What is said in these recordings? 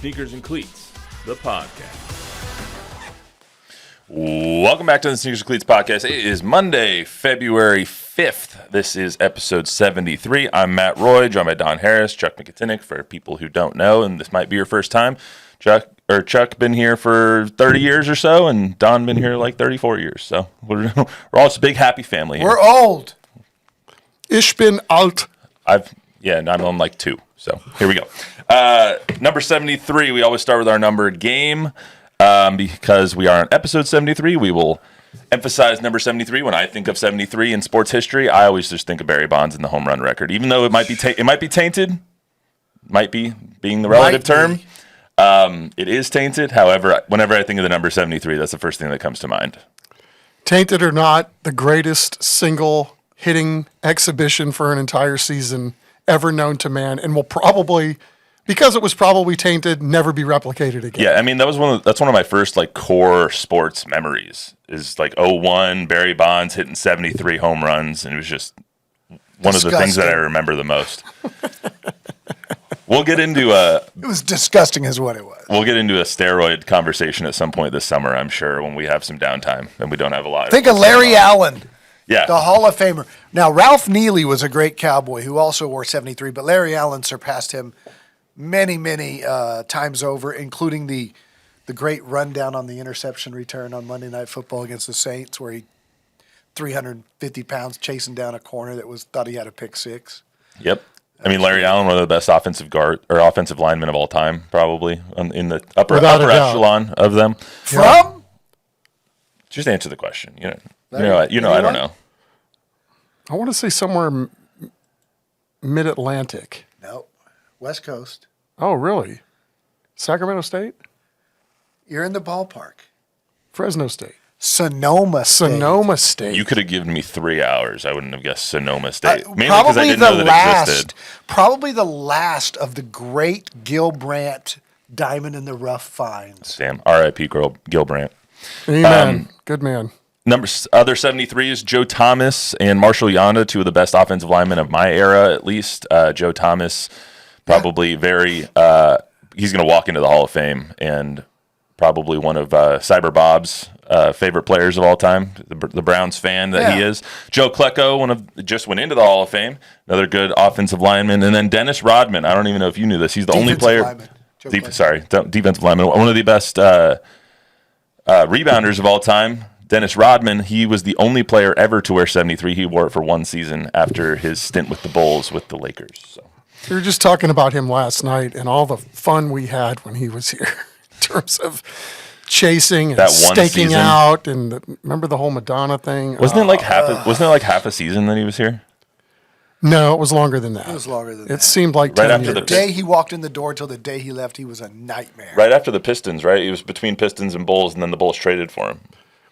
Sneakers and Cleats, the podcast. Welcome back to the Sneakers and Cleats podcast. It is Monday, February 5th. This is episode 73. I'm Matt Roy, joined by Don Harris, Chuck McKinnick, for people who don't know, and this might be your first time. Chuck been here for 30 years or so, and Don been here like 34 years. So we're all just a big happy family here. We're old. Ich bin alt. I'm on like 2. So here we go. Number 73, we always start with our number game. Because we are on episode 73, we will emphasize number 73. When I think of 73 in sports history, I always just think of Barry Bonds and the home run record. Even though it might be tainted, might be being the relative term. It is tainted. However, whenever I think of the number 73, that's the first thing that comes to mind. Tainted or not, the greatest single hitting exhibition for an entire season ever known to man, and will probably, because it was probably tainted, never be replicated again. Yeah, I mean, that's one of my first like core sports memories. Is like 01, Barry Bonds hitting 73 home runs, and it was just one of the things that I remember the most. We'll get into It was disgusting is what it was. We'll get into a steroid conversation at some point this summer, I'm sure, when we have some downtime and we don't have a lot. Think of Larry Allen. Yeah. The Hall of Famer. Now, Ralph Neely was a great Cowboy who also wore 73, but Larry Allen surpassed him many, many times over, including the great rundown on the interception return on Monday Night Football against the Saints, where he 350 pounds chasing down a corner that thought he had a pick six. Yep. I mean, Larry Allen, one of the best offensive linemen of all time, probably in the upper echelon of them. From? Just answer the question. I don't know. I want to say somewhere mid-Atlantic. No, West Coast. Oh, really? Sacramento State? You're in the ballpark. Fresno State. Sonoma State. You could have given me 3 hours. I wouldn't have guessed Sonoma State. Mainly because I Probably didn't know that it existed. Probably the last of the great Gil Brandt diamond in the rough finds. Damn. R.I.P. Gil Brandt. Amen. Good man. Other 73s, Joe Thomas and Marshall Yanda, two of the best offensive linemen of my era, at least. Joe Thomas, probably he's going to walk into the Hall of Fame and probably one of Cyber Bob's favorite players of all time, the Browns fan that he is. Joe Klecko, just went into the Hall of Fame, another good offensive lineman. And then Dennis Rodman, I don't even know if you knew this. He's the only player. Defensive lineman. One of the best rebounders of all time. Dennis Rodman, he was the only player ever to wear 73. He wore it for one season after his stint with the Bulls with the Lakers. So. We were just talking about him last night and all the fun we had when he was here in terms of chasing and staking out. And remember the whole Madonna thing? Wasn't it like half a season that he was here? No, it was longer than that. It was longer than that. It seemed like right 10 after years. the day he walked in the door till the day he left, he was a nightmare. Right after the Pistons, right? He was between Pistons and Bulls, and then the Bulls traded for him.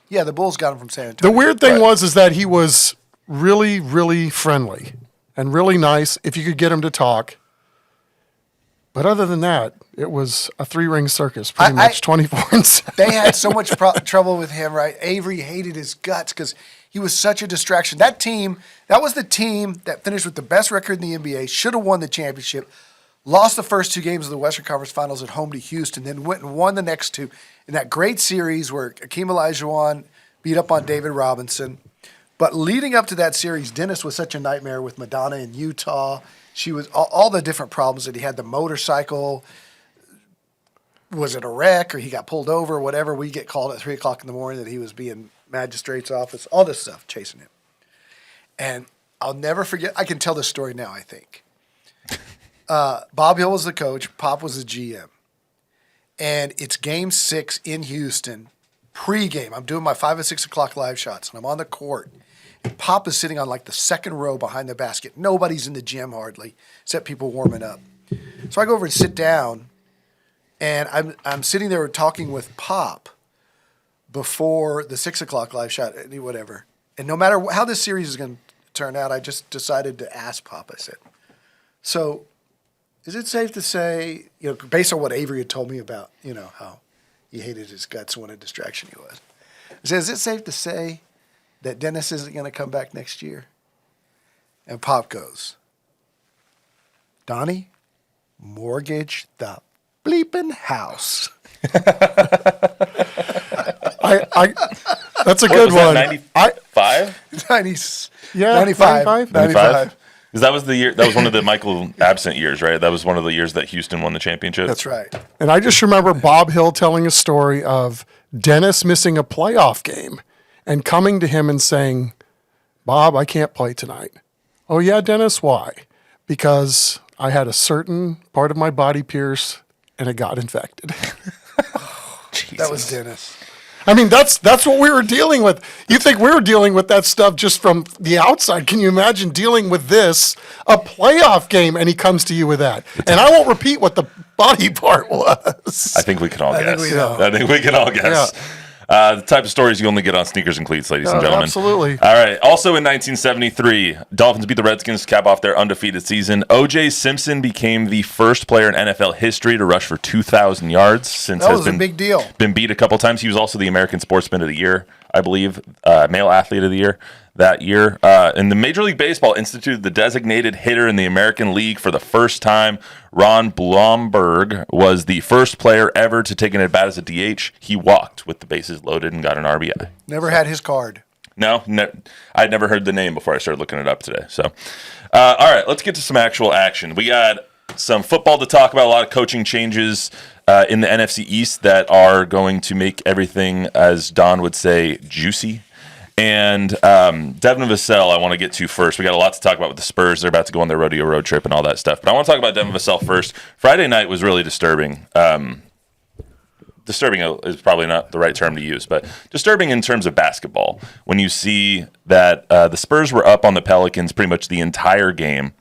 Yeah, the Bulls got him from San Antonio. The weird thing is that he was really, really friendly and really nice if you could get him to talk. But other than that, it was a 3-ring circus, pretty much 24/7. They had so much trouble with him, right? Avery hated his guts because he was such a distraction. That was the team that finished with the best record in the NBA, should have won the championship, lost the first 2 games of the Western Conference Finals at home to Houston, then went and won the next 2 in that great series where Akeem Olajuwon beat up on David Robinson. But leading up to that series, Dennis was such a nightmare with Madonna in Utah. She was all the different problems that he had. The motorcycle, was it a wreck or he got pulled over or whatever? We get called at 3 o'clock in the morning that he was being magistrate's office, all this stuff chasing him. And I'll never forget. I can tell this story now, I think. Bob Hill was the coach. Pop was the GM. And it's game 6 in Houston, pregame. I'm doing my 5 and 6 o'clock live shots, and I'm on the court. And Pop is sitting on like the second row behind the basket. Nobody's in the gym hardly, except people warming up. So I go over and sit down, and I'm sitting there talking with Pop before the 6 o'clock live shot, whatever. And no matter how this series is going to turn out, I just decided to ask Pop. I said, so is it safe to say, based on what Avery had told me about, how he hated his guts and what a distraction he was. I said, is it safe to say that Dennis isn't going to come back next year? And Pop goes, Donnie, mortgage the bleeping house. That's a good one. 95? 90s. Yeah, 95. 95? Because that was the year. That was one of the Michael absent years, right? That was one of the years that Houston won the championship. That's right. And I just remember Bob Hill telling a story of Dennis missing a playoff game and coming to him and saying, "Bob, I can't play tonight." "Oh yeah, Dennis, why?" "Because I had a certain part of my body pierced and it got infected." That was Dennis. I mean, that's what we were dealing with. You think we were dealing with that stuff just from the outside. Can you imagine dealing with this, a playoff game, and he comes to you with that? And I won't repeat what the body part was. I think we can all guess. think we know. I think we can all guess. The type of stories you only get on Sneakers and Cleats, ladies and gentlemen. Absolutely. All right. Also in 1973, Dolphins beat the Redskins to cap off their undefeated season. O.J. Simpson became the first player in NFL history to rush for 2,000 yards. That was a big deal. Been beat a couple times. He was also the American Sportsman of the Year, I believe, Male Athlete of the Year that year. And the Major League Baseball instituted the designated hitter in the American League for the first time. Ron Blomberg was the first player ever to take an at-bat as a DH. He walked with the bases loaded and got an RBI. Never had his card. No, I'd never heard the name before I started looking it up today. So, all right, let's get to some actual action. We got some football to talk about, a lot of coaching changes in the NFC East that are going to make everything, as Don would say, juicy. And Devin Vassell, I want to get to first. We got a lot to talk about with the Spurs. They're about to go on their rodeo road trip and all that stuff. But I want to talk about Devin Vassell first. Friday night was really disturbing. Disturbing is probably not the right term to use, but disturbing in terms of basketball. When you see that the Spurs were up on the Pelicans pretty much the entire game.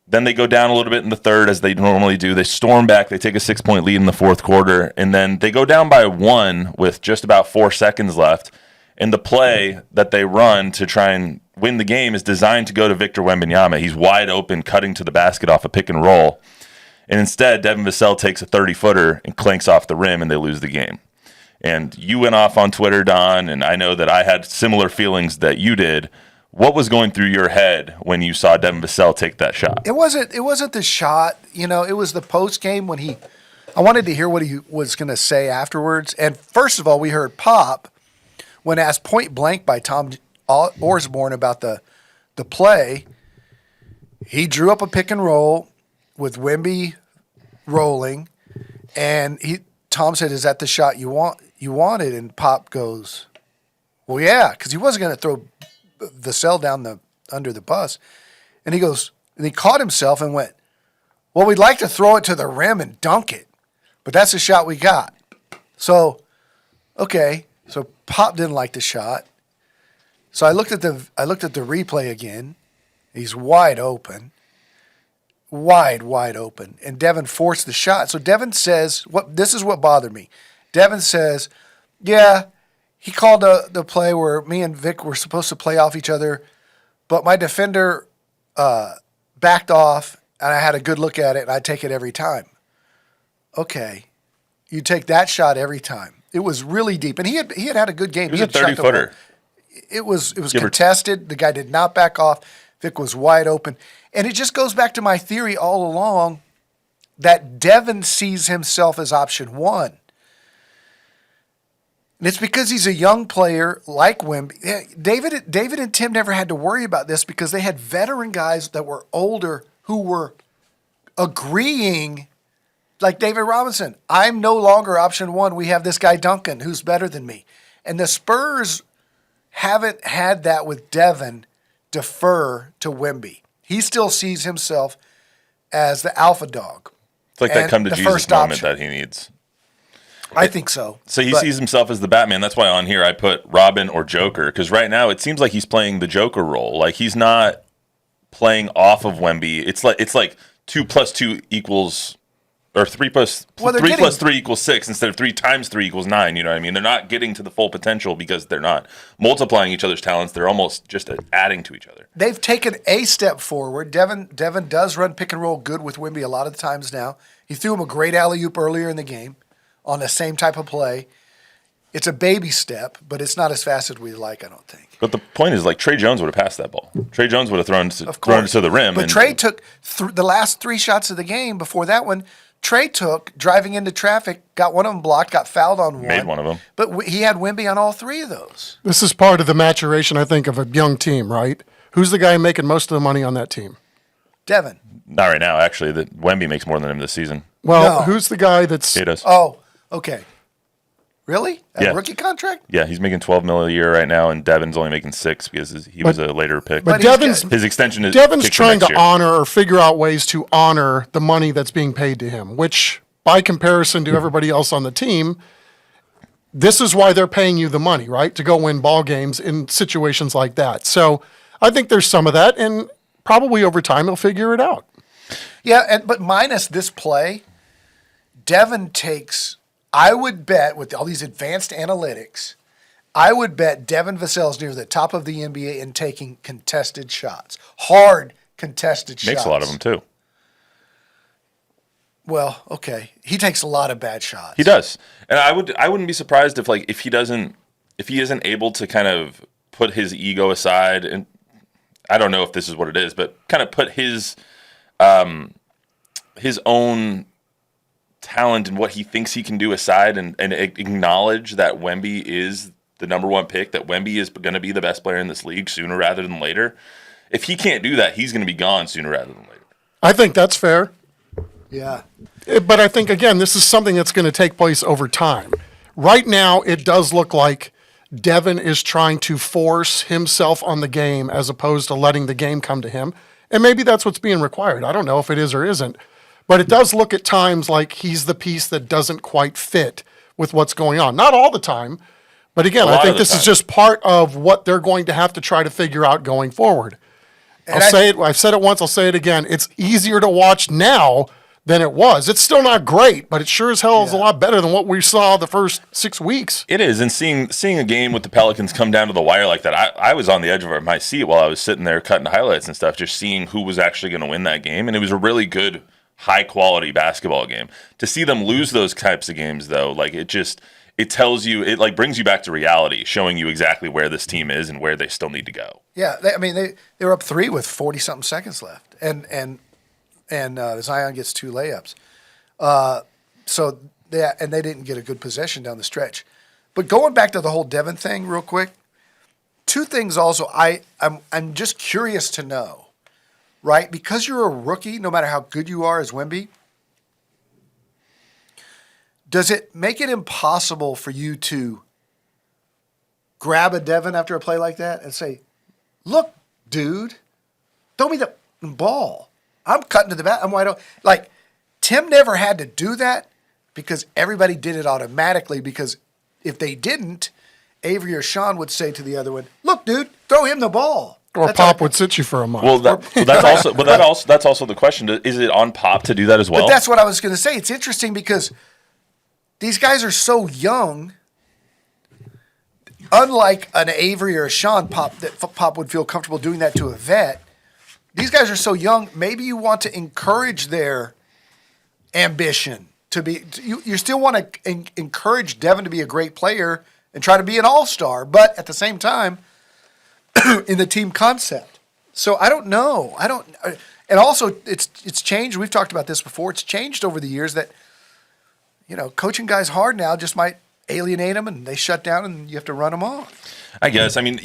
Then they go down a little bit in the third, as they normally do. They storm back. They take a 6-point lead in the fourth quarter. And then they go down by 1 with just about 4 seconds left. And the play that they run to try and win the game is designed to go to Victor Wembanyama. He's wide open, cutting to the basket off a pick and roll. And instead, Devin Vassell takes a 30-footer and clanks off the rim, and they lose the game. And you went off on Twitter, Don, and I know that I had similar feelings that you did. What was going through your head when you saw Devin Vassell take that shot? It wasn't the shot. You know, it was the post game when I wanted to hear what he was going to say afterwards. And first of all, we heard Pop, when asked point blank by Tom Osborne about the play, he drew up a pick and roll with Wemby rolling, and Tom said, "Is that the shot you wanted?" And Pop goes, "Well, yeah," because he wasn't going to throw Vassell down under the bus. And he goes, and he caught himself and went, "Well, we'd like to throw it to the rim and dunk it, but that's the shot we got." So, okay. So Pop didn't like the shot. So I looked at the replay again. He's wide open. Wide open. And Devin forced the shot. So Devin says, this is what bothered me. Devin says, "Yeah, he called the play where me and Vic were supposed to play off each other, but my defender backed off, and I had a good look at it, and I take it every time." Okay. You take that shot every time. It was really deep, and he had a good game. It was a 30-footer. It was contested. The guy did not back off. Vic was wide open, and it just goes back to my theory all along that Devin sees himself as option one, and it's because he's a young player like Wemby. David and Tim never had to worry about this because they had veteran guys that were older who were agreeing. Like David Robinson, I'm no longer option one. We have this guy Duncan who's better than me. And the Spurs haven't had that with Devin defer to Wemby. He still sees himself as the alpha dog. It's like that come to Jesus moment that he needs. I think so. So he sees himself as the Batman. That's why on here I put Robin or Joker, because right now it seems like he's playing the Joker role. Like he's not playing off of Wemby. It's like 2 + 2 equals... Or 3 plus 3 equals 6 instead of 3 times 3 equals 9. You know what I mean? They're not getting to the full potential because they're not multiplying each other's talents. They're almost just adding to each other. They've taken a step forward. Devin does run pick and roll good with Wemby a lot of the times now. He threw him a great alley-oop earlier in the game on the same type of play. It's a baby step, but it's not as fast as we'd like, I don't think. But the point is, like, Trey Jones would have passed that ball. Trey Jones would have thrown it to the rim. But Trey took the last 3 shots of the game before that one. Trey took driving into traffic, got one of them blocked, got fouled on one. Made one of them. But he had Wemby on all three of those. This is part of the maturation, I think, of a young team, right? Who's the guy making most of the money on that team? Devin. Not right now, actually. Wemby makes more than him this season. Well, No. who's the guy that's... He does. Oh, okay. Really? Yeah. A rookie contract? Yeah, he's making $12 million a year right now, and Devin's only making $6 million because he was a later pick. But he's Devin's got- his extension is Devin's kicks trying next to year. honor or figure out ways to honor the money that's being paid to him, which, by comparison to everybody else on the team, this is why they're paying you the money, right? To go win ball games in situations like that. So I think there's some of that, and probably over time he'll figure it out. Yeah, but minus this play, Devin takes, I would bet with all these advanced analytics, I would bet Devin Vassell is near the top of the NBA in taking contested shots. Hard contested shots. Makes a lot of them, too. Well, okay. He takes a lot of bad shots. He does. And I wouldn't be surprised if he isn't able to kind of put his ego aside, and I don't know if this is what it is, but kind of put his own talent and what he thinks he can do aside and acknowledge that Wemby is the number one pick, that Wemby is going to be the best player in this league sooner rather than later. If he can't do that, he's going to be gone sooner rather than later. I think that's fair. Yeah. But I think, again, this is something that's going to take place over time. Right now, it does look like Devin is trying to force himself on the game as opposed to letting the game come to him. And maybe that's what's being required. I don't know if it is or isn't. But it does look at times like he's the piece that doesn't quite fit with what's going on. Not all the time. But again, I think this is just part of what they're going to have to try to figure out going forward. I've said it once, I'll say it again. It's easier to watch now than it was. It's still not great, but it sure as hell is a lot better than what we saw the first 6 weeks. It is, and seeing a game with the Pelicans come down to the wire like that, I was on the edge of my seat while I was sitting there cutting highlights and stuff, just seeing who was actually going to win that game, and it was a really good, high-quality basketball game. To see them lose those types of games, though, like it tells you, it like brings you back to reality, showing you exactly where this team is and where they still need to go. Yeah, they were up 3 with 40-something seconds left, and Zion gets 2 layups. So they didn't get a good possession down the stretch. But going back to the whole Devin thing real quick, 2 things also I'm just curious to know, right? Because you're a rookie, no matter how good you are as Wemby, does it make it impossible for you to grab a Devin after a play like that and say, look, dude, throw me the ball. I'm cutting to the bat. I'm wide open. Like, Tim never had to do that because everybody did it automatically, because if they didn't, Avery or Sean would say to the other one, look, dude, throw him the ball. Or Pop would sit you for a month. Well, that's also the question. Is it on Pop to do that as well? But that's what I was going to say. It's interesting because these guys are so young. Unlike an Avery or a Sean, Pop would feel comfortable doing that to a vet. These guys are so young. Maybe you want to encourage their ambition to be. You still want to encourage Devin to be a great player and try to be an all-star, but at the same time, in the team concept. So I don't know. And also it's changed. We've talked about this before. It's changed over the years that, coaching guys hard now just might alienate them and they shut down and you have to run them off. I guess. I mean,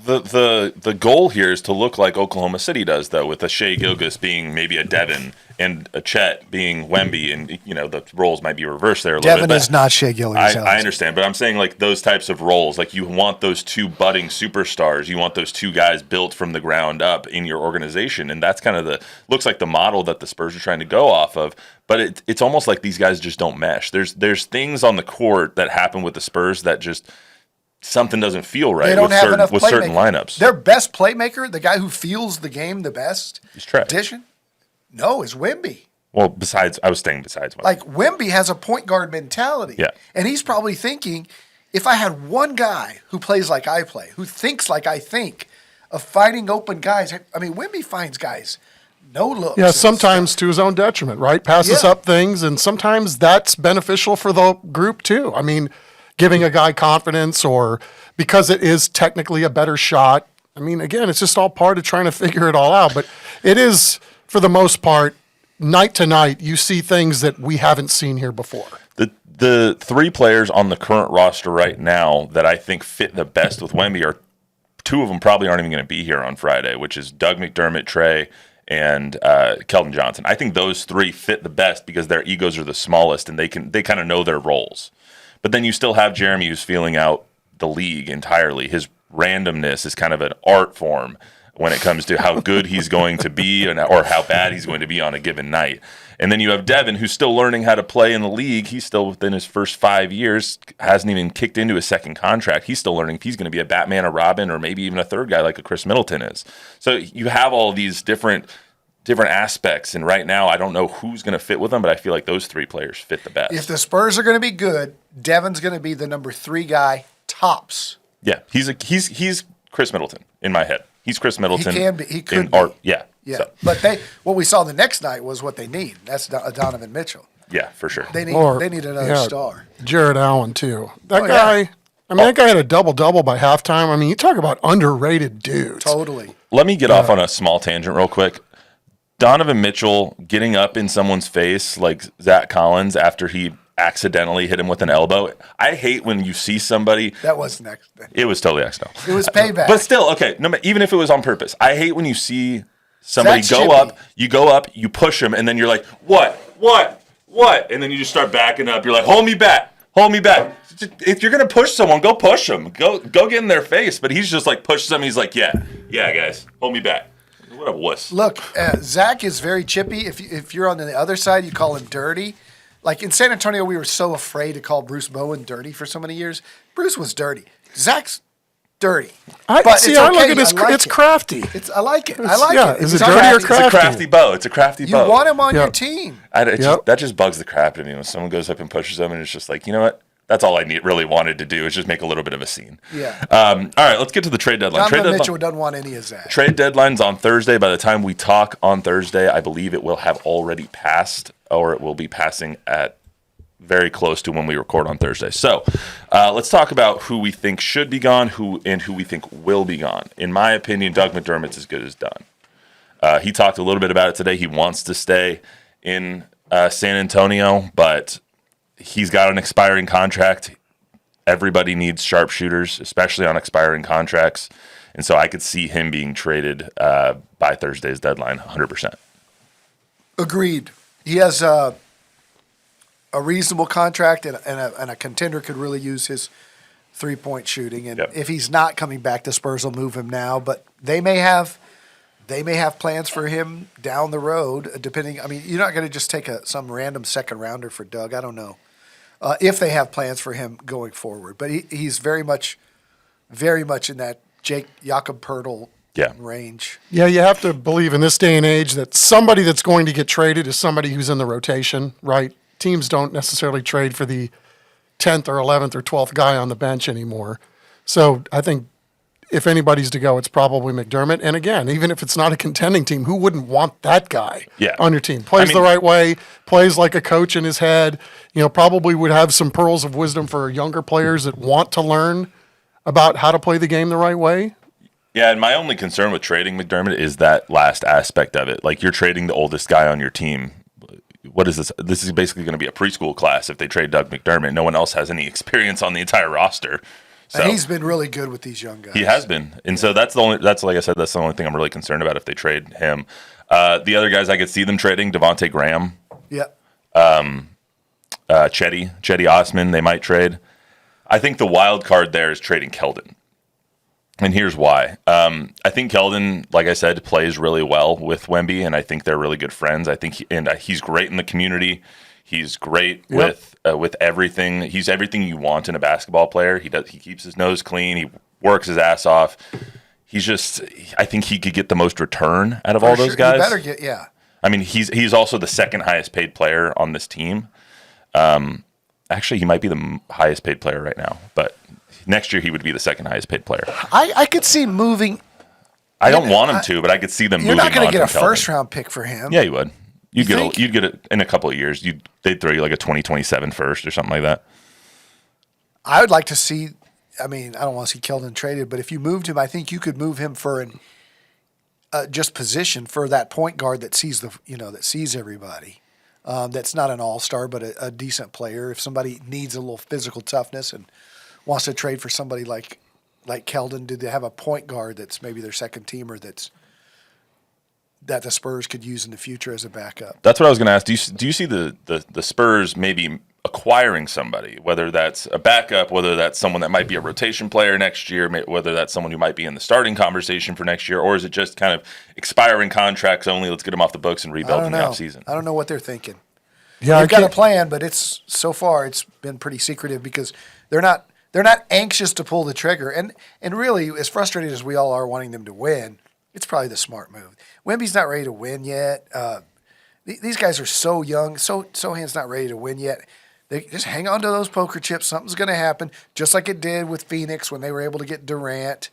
the goal here is to look like Oklahoma City does, though, with a Shea Gilgeous being maybe a Devin and a Chet being Wemby, and the roles might be reversed there a little bit. Devin is not Shea Gilgeous. I understand, but I'm saying like those types of roles, like you want those 2 budding superstars, you want those 2 guys built from the ground up in your organization, and that's kind of looks like the model that the Spurs are trying to go off of. But it's almost like these guys just don't mesh. There's things on the court that happen with the Spurs that just something doesn't feel right with certain lineups. Their best playmaker, the guy who feels the game the best, is Trey. No, is Wemby. Well, I was saying besides Wemby. Like, Wemby has a point guard mentality. Yeah. And he's probably thinking, if I had one guy who plays like I play, who thinks like I think, of finding open guys. I mean, Wemby finds guys no looks. Yeah, sometimes to his own detriment, right? Passes up things, and sometimes that's beneficial for the group too. I mean, giving a guy confidence, or because it is technically a better shot. I mean, again, it's just all part of trying to figure it all out. But it is, for the most part, night to night, you see things that we haven't seen here before. The three players on the current roster right now that I think fit the best with Wemby are two of them probably aren't even going to be here on Friday, which is Doug McDermott, Trey, and Keldon Johnson. I think those three fit the best because their egos are the smallest and they kind of know their roles. But then you still have Jeremy who's feeling out the league entirely. His randomness is kind of an art form when it comes to how good he's going to be or how bad he's going to be on a given night. And then you have Devin, who's still learning how to play in the league. He's still within his first 5 years, hasn't even kicked into his second contract. He's still learning if he's going to be a Batman, a Robin, or maybe even a third guy like a Chris Middleton is. So you have all these different aspects, and right now I don't know who's going to fit with them, but I feel like those three players fit the best. If the Spurs are going to be good, Devin's going to be the number 3 guy, tops. Yeah, he's Chris Middleton in my head. He's Chris Middleton. He can be. He could be. Yeah. Yeah, So, but what we saw the next night was what they need. That's Donovan Mitchell. yeah, for sure. They need another star. Jared Allen, too. That Oh, guy, yeah. that guy had a double-double by halftime. I mean, you talk about underrated dudes. Totally. Let me get off on a small tangent real quick. Donovan Mitchell getting up in someone's face like Zach Collins after he accidentally hit him with an elbow. I hate when you see somebody. That was next. It was totally accidental. It was payback. But still, okay, even if it was on purpose, I hate when you see somebody That's go chippy. up, you push them, and then you're like, what? And then you just start backing up. You're like, hold me back. If you're going to push someone, go push them. Go get in their face. But he's just like, pushes them. He's like, yeah, guys, hold me back. What a wuss. Look, Zach is very chippy. If you're on the other side, you call him dirty. Like in San Antonio, we were so afraid to call Bruce Bowen dirty for so many years. Bruce was dirty. Zach's dirty. I look at it, it's crafty. I like it. I like it. Is it It's dirty or crafty. crafty? It's a crafty bow. It's a crafty You bow. want him on Yep. your team. That just bugs the crap out of me when someone goes up and pushes them, and it's just like, you know what? That's all I really wanted to do is just make a little bit of a scene. Yeah. All right, let's get to the trade deadline. Donovan Mitchell doesn't want any of Zach. Trade deadline's on Thursday. By the time we talk on Thursday, I believe it will have already passed, or it will be passing at very close to when we record on Thursday. So let's talk about who we think should be gone, who we think will be gone. In my opinion, Doug McDermott's as good as done. He talked a little bit about it today. He wants to stay in San Antonio, but he's got an expiring contract. Everybody needs sharpshooters, especially on expiring contracts. And so I could see him being traded by Thursday's deadline, 100%. Agreed. He has a reasonable contract, and a contender could really use his 3-point shooting. And Yep. if he's not coming back, the Spurs will move him now. But they may have plans for him down the road. Depending, I mean, you're not going to just take some random second rounder for Doug. I don't know if they have plans for him going forward. But he's very much in that Jakob Poeltl range. Yeah, you have to believe in this day and age that somebody that's going to get traded is somebody who's in the rotation, right? Teams don't necessarily trade for the 10th or 11th or 12th guy on the bench anymore. So I think if anybody's to go, it's probably McDermott. And again, even if it's not a contending team, who wouldn't want that guy on your team? Plays the right way, plays like a coach in his head, probably would have some pearls of wisdom for younger players that want to learn about how to play the game the right way. Yeah, and my only concern with trading McDermott is that last aspect of it. Like, you're trading the oldest guy on your team. What is this? This is basically going to be a preschool class if they trade Doug McDermott. No one else has any experience on the entire roster. So And he's been really good with these young guys. he has been. And so that's like I said, that's the only thing I'm really concerned about if they trade him. The other guys I could see them trading, Devontae Graham, Yeah. Chetty Osman, they might trade. I think the wild card there is trading Keldon. And here's why. I think Keldon, like I said, plays really well with Wemby, and I think they're really good friends. I think he's great in the community. He's great with everything. He's everything you want in a basketball player. He keeps his nose clean. He works his ass off. I think he could get the most return out of all those guys. He better get, yeah. I mean, he's also the second highest paid player on this team. Actually, he might be the highest paid player right now, but next year he would be the second highest paid player. I could see moving. I don't want him to, but I could see them You're moving on. not going to get a from Keldon. first-round pick for him. Yeah, you would. You'd think? get it in a couple of years. They'd throw you like a 2027 first or something like that. I would like to see. I mean, I don't want to see Keldon traded, but if you moved him, I think you could move him for just position for that point guard that sees everybody. That's not an all-star, but a decent player. If somebody needs a little physical toughness and wants to trade for somebody like Keldon, do they have a point guard that's maybe their second teamer that the Spurs could use in the future as a backup? That's what I was going to ask. Do you see the Spurs maybe acquiring somebody, whether that's a backup, whether that's someone that might be a rotation player next year, whether that's someone who might be in the starting conversation for next year, or is it just kind of expiring contracts only, let's get them off the books and rebuild in the offseason? I don't know what they're thinking. Yeah, They've got a plan, but so far it's been pretty secretive because they're not anxious to pull the trigger. And really, as frustrated as we all are wanting them to win, it's probably the smart move. Wemby's not ready to win yet. These guys are so young. Sohan's not ready to win yet. They just hang on to those poker chips. Something's going to happen, just like it did with Phoenix when they were able to get Durant.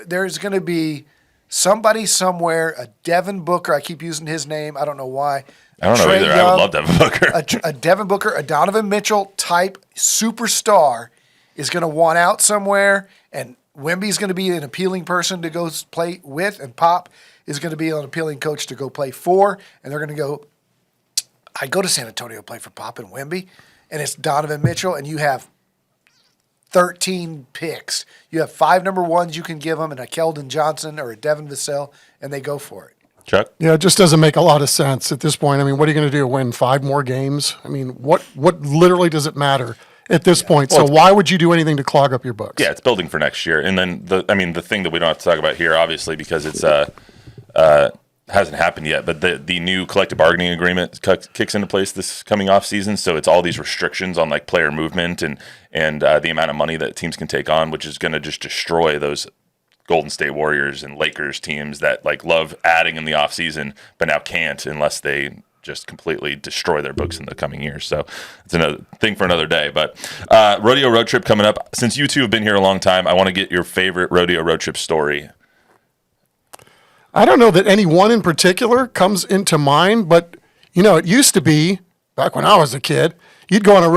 There's going to be somebody somewhere, a Devin Booker. I keep using his name. I don't know why. I don't know either. Young, I would love Devin Booker. a Devin Booker, a Donovan Mitchell type superstar is going to want out somewhere, and Wemby's going to be an appealing person to go play with, and Pop is going to be an appealing coach to go play for, and they're going to go, I go to San Antonio to play for Pop and Wemby, and it's Donovan Mitchell, and you have 13 picks. You have 5 number ones you can give them, and a Keldon Johnson or a Devin Vassell, and they go for it. Chuck? Yeah, it just doesn't make a lot of sense at this point. I mean, what are you going to do? Win 5 more games? I mean, what literally does it matter at this point? Well, so why would you do anything to clog up your books? Yeah, it's building for next year. And then the thing that we don't have to talk about here, obviously, because it's hasn't happened yet, but the new collective bargaining agreement kicks into place this coming off season. So it's all these restrictions on like player movement and the amount of money that teams can take on, which is going to just destroy those Golden State Warriors and Lakers teams that like love adding in the off season, but now can't unless they just completely destroy their books in the coming years. So it's another thing for another day. But Rodeo Road Trip coming up. Since you two have been here a long time, I want to get your favorite Rodeo Road Trip story. I don't know that any one in particular comes into mind, but, it used to be, back when I was a kid, you'd go on a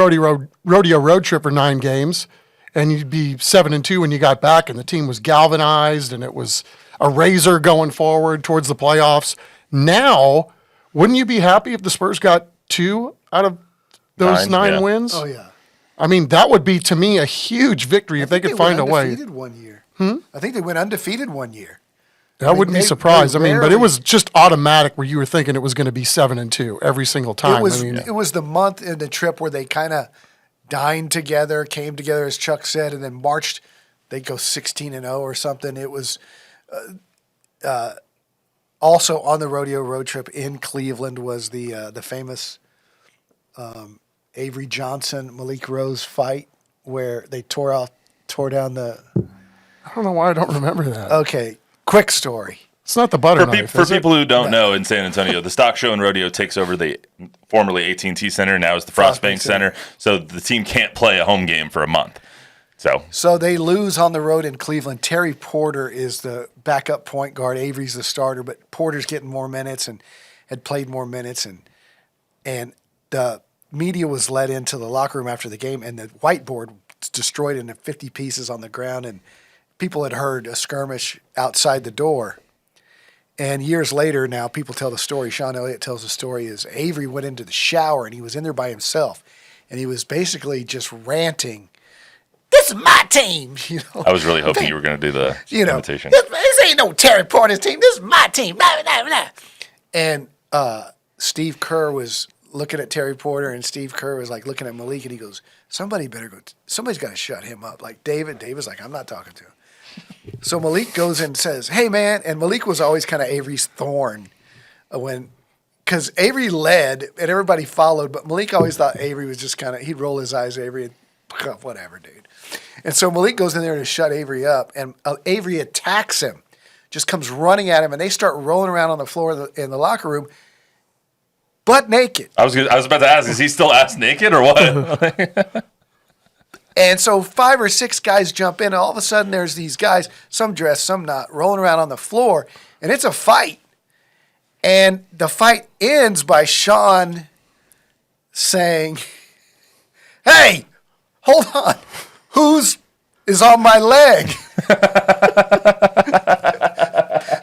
rodeo road trip for 9 games, and you'd be 7-2 when you got back, and the team was galvanized, and it was a razor going forward towards the playoffs. Now, wouldn't you be happy if the Spurs got 2 out of those 9 wins? Oh, yeah. I mean, that would be, to me, a huge victory if they could find a way. Undefeated one year. I think they went undefeated one year. I wouldn't be surprised. But it was just automatic where you were thinking it was going to be 7-2 every single time. It was the month in the trip where they kind of dined together, came together, as Chuck said, and then marched. They'd go 16-0 or something. It was also on the rodeo road trip in Cleveland was the famous Avery Johnson Malik Rose fight where they tore down the. I don't know why I don't remember that. Okay. Quick story. It's not the butter knife. For people who don't know, in San Antonio, the Stock Show and Rodeo takes over the formerly AT&T Center, now is the Frostbank Center. So the team can't play a home game for a month. So they lose on the road in Cleveland. Terry Porter is the backup point guard. Avery's the starter, but Porter's getting more minutes and had played more minutes. And the media was led into the locker room after the game, and the whiteboard was destroyed into 50 pieces on the ground, and people had heard a skirmish outside the door. And years later now, people tell the story, Sean Elliott tells the story, is Avery went into the shower and he was in there by himself. And he was basically just ranting, "This is my team." I was really hoping you were going to do the invitation. This ain't no Terry Porter's team. This is my team. Blah, blah, blah. And Steve Kerr was looking at Terry Porter, and Steve Kerr was like looking at Malik, and he goes, somebody's got to shut him up. Like David's like, I'm not talking to him. So Malik goes and says, "Hey, man," and Malik was always kind of Avery's thorn because Avery led and everybody followed, but Malik always thought Avery was just kind of, he'd roll his eyes at Avery and whatever, dude. And so Malik goes in there to shut Avery up, and Avery attacks him, just comes running at him, and they start rolling around on the floor in the locker room, butt naked. I was about to ask, is he still ass naked or what? And so 5 or 6 guys jump in, and all of a sudden there's these guys, some dressed, some not, rolling around on the floor, and it's a fight. And the fight ends by Sean saying, "Hey, hold on, whose is on my leg?"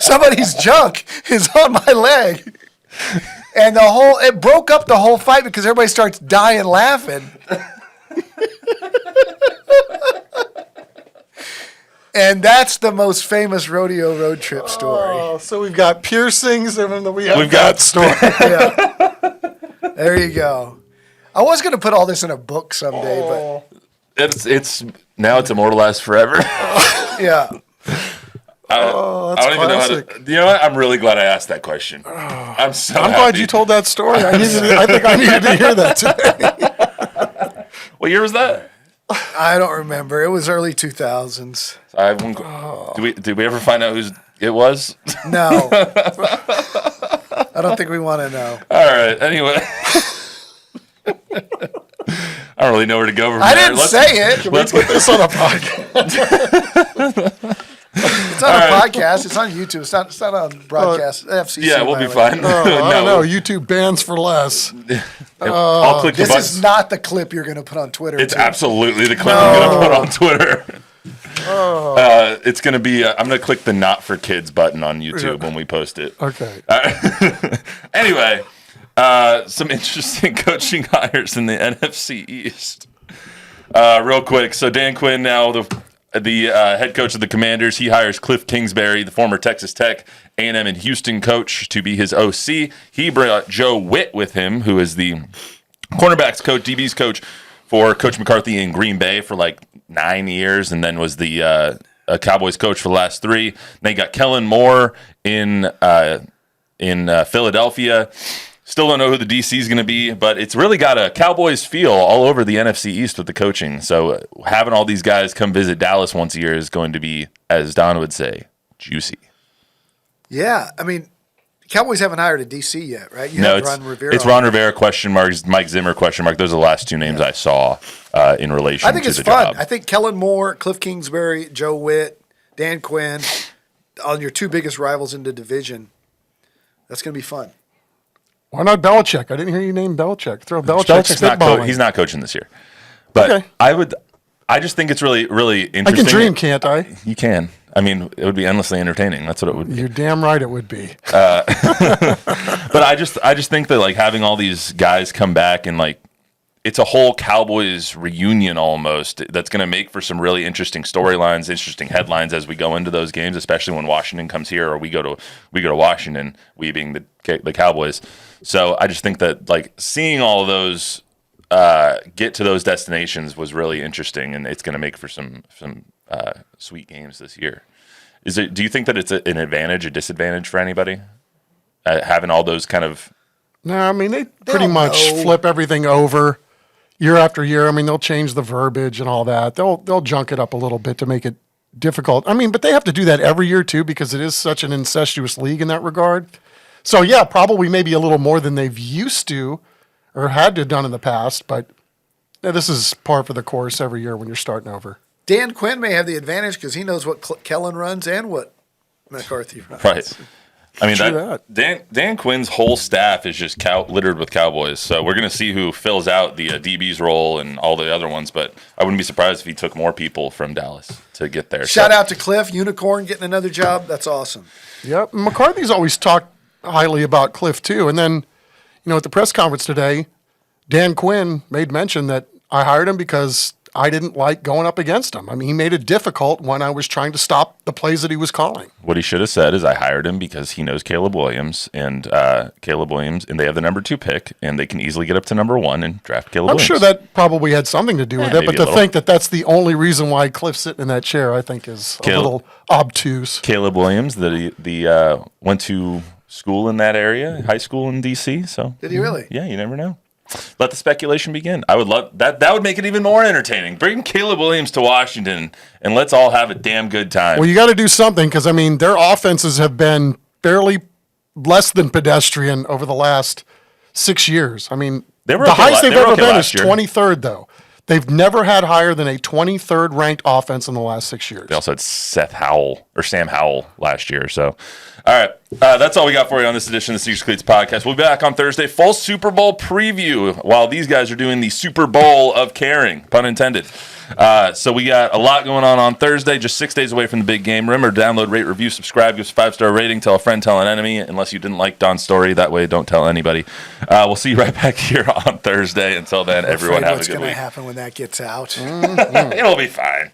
somebody's junk is on my leg. And it broke up the whole fight because everybody starts dying laughing. And that's the most famous rodeo road trip story. Oh, so we've got piercings and then we've got story. Yeah. There you go. I was going to put all this in a book someday, but it's now it's immortalized forever. yeah. I don't even know how to. You know what? I'm really glad I asked that question. I'm glad you told that story. I think I needed to hear that today. What year was that? I don't remember. It was early 2000s. Did we ever find out who it was? No. I don't think we want to know. All right. Anyway. I don't really know where to go from there. I didn't say it. Let's put this on a podcast. It's on a podcast. It's on YouTube. It's not on broadcast. FCC. Yeah, we'll be fine. I don't know. YouTube bans for less. I'll click the This button. is not the clip you're going to put on Twitter. It's too. absolutely the clip I'm going to put on Twitter. It's going to be, I'm going to click the not for kids button on YouTube when we post it. Okay. Anyway, some interesting coaching hires in the NFC East. Real quick. So Dan Quinn now the head coach of the Commanders. He hires Cliff Kingsbury, the former Texas Tech, A&M and Houston coach, to be his OC. He brought Joe Witt with him, who is the cornerbacks coach, DB's coach for Coach McCarthy in Green Bay for like 9 years, and then was the Cowboys coach for the last 3. They got Kellen Moore in Philadelphia. Still don't know who the DC is going to be, but it's really got a Cowboys feel all over the NFC East with the coaching. So having all these guys come visit Dallas once a year is going to be, as Don would say, juicy. Yeah. I mean, Cowboys haven't hired a DC yet, right? It's Ron Rivera question mark, Mike Zimmer question mark. Those are the last 2 names I saw in relation to the job. I think it's fun. I think Kellen Moore, Cliff Kingsbury, Joe Witt, Dan Quinn, on your 2 biggest rivals in the division. That's going to be fun. Why not Belichick? I didn't hear you name Belichick. Throw Belichick. He's not coaching this year. But okay. I just think it's really, really interesting. I can dream, can't I? You can. I mean, it would be endlessly entertaining. That's what it would be. You're damn right it would be. But I just think that like having all these guys come back and like it's a whole Cowboys reunion almost that's going to make for some really interesting storylines, interesting headlines as we go into those games, especially when Washington comes here or we go to Washington, we being the Cowboys. So I just think that like seeing all of those get to those destinations was really interesting, and it's going to make for some sweet games this year. Do you think that it's an advantage, a disadvantage for anybody having all those kind of? No, I mean they pretty much flip everything over year after year. I mean they'll change the verbiage and all that. They'll junk it up a little bit to make it difficult. I mean, but they have to do that every year too because it is such an incestuous league in that regard. So, yeah, probably maybe a little more than they've used to or had to have done in the past, but this is par for the course every year when you're starting over. Dan Quinn may have the advantage because he knows what Kellen runs and what McCarthy runs. Right. I mean, Dan Quinn's whole staff is just littered with Cowboys, so we're going to see who fills out the DB's role and all the other ones, but I wouldn't be surprised if he took more people from Dallas to get there. Shout out to Cliff, Unicorn getting another job. That's awesome. Yep. McCarthy's always talked highly about Cliff too. And then, at the press conference today, Dan Quinn made mention that I hired him because I didn't like going up against him. I mean, he made it difficult when I was trying to stop the plays that he was calling. What he should have said is I hired him because he knows Caleb Williams, and they have the number 2 pick, and they can easily get up to number 1 and draft Caleb Williams. I'm sure that probably had something to do with it, but to think that that's the only reason why Cliff's sitting in that chair, I think is a little obtuse. Caleb Williams, that went to school in that area, high school in D.C. So did he really? Yeah, you never know. Let the speculation begin. I would love that. That would make it even more entertaining. Bring Caleb Williams to Washington, and let's all have a damn good time. Well, you got to do something because, I mean, their offenses have been fairly less than pedestrian over the last 6 years. I mean, the highest they've ever been is 23rd, though. They've never had higher than a 23rd ranked offense in the last 6 years. They also had Sam Howell last year. So, all right, That's all we got for you on this edition of the Sneakers Cleats podcast. We'll be back on Thursday. Full Super Bowl preview while these guys are doing the Super Bowl of caring, pun intended. So we got a lot going on Thursday, just 6 days away from the big game. Remember, download, rate, review, subscribe, give us a 5-star rating, tell a friend, tell an enemy, unless you didn't like Don's story. That way, don't tell anybody. We'll see you right back here on Thursday. Until then, everyone have a good week. What's going to happen when that gets out? It'll be fine.